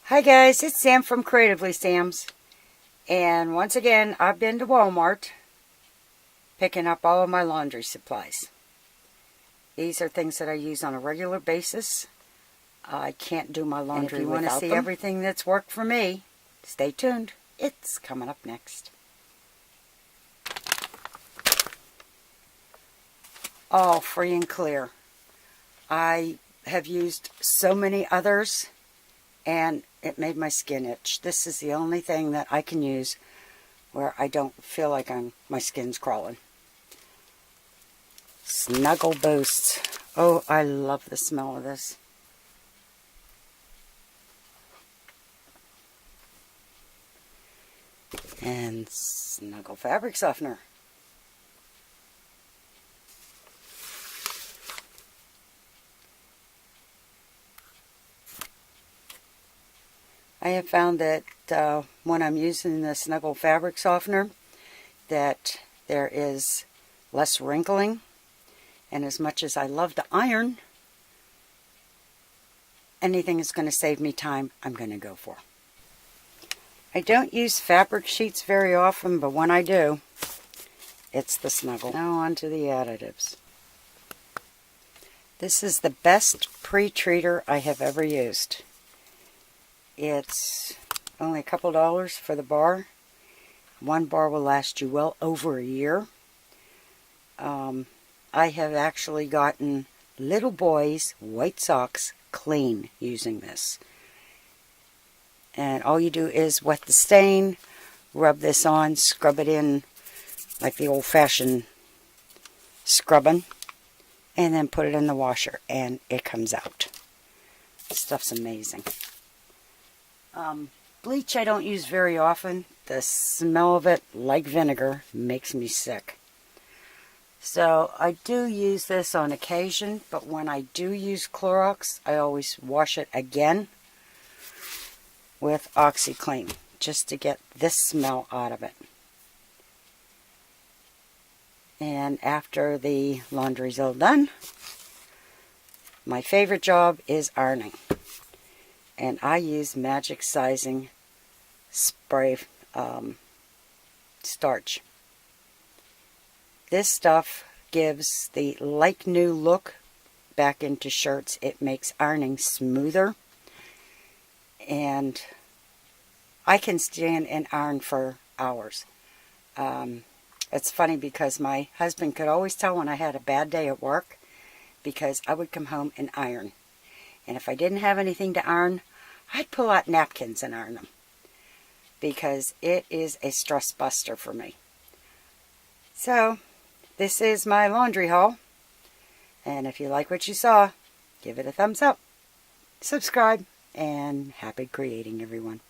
Hi guys, it's Sam from Creatively Sam's, and once again I've been to Walmart picking up all of my laundry supplies. These are things that I use on a regular basis. I can't do my laundry without them. And if you want to see everything that's worked for me, stay tuned. It's coming up next. All free and clear. I have used so many others and it made my skin itch. This is the only thing that I can use where I don't feel like my skin's crawling. Snuggle Boosts. Oh, I love the smell of this. And Snuggle Fabric Softener. I have found that when I'm using the Snuggle Fabric Softener that there is less wrinkling, and as much as I love to iron, anything that's going to save me time, I'm going to go for. I don't use fabric sheets very often, but when I do, it's the Snuggle. Now on to the additives. This is the best pre-treater I have ever used. It's only a couple dollars for the bar. One bar will last you well over a year. I have actually gotten little boys' white socks clean using this. And all you do is wet the stain, rub this on, scrub it in like the old-fashioned scrubbing, and then put it in the washer and it comes out. This stuff's amazing. Bleach I don't use very often. The smell of it, like vinegar, makes me sick. So I do use this on occasion, but when I do use Clorox, I always wash it again with Oxi-Clean, just to get this smell out of it. And after the laundry's all done, my favorite job is ironing. And I use Magic Sizing spray starch. This stuff gives the like new look back into shirts. It makes ironing smoother. And I can stand and iron for hours. It's funny because my husband could always tell when I had a bad day at work because I would come home and iron. And if I didn't have anything to iron, I'd pull out napkins and iron them. Because it is a stress buster for me. So, this is my laundry haul. And if you like what you saw, give it a thumbs up. Subscribe. And happy creating, everyone.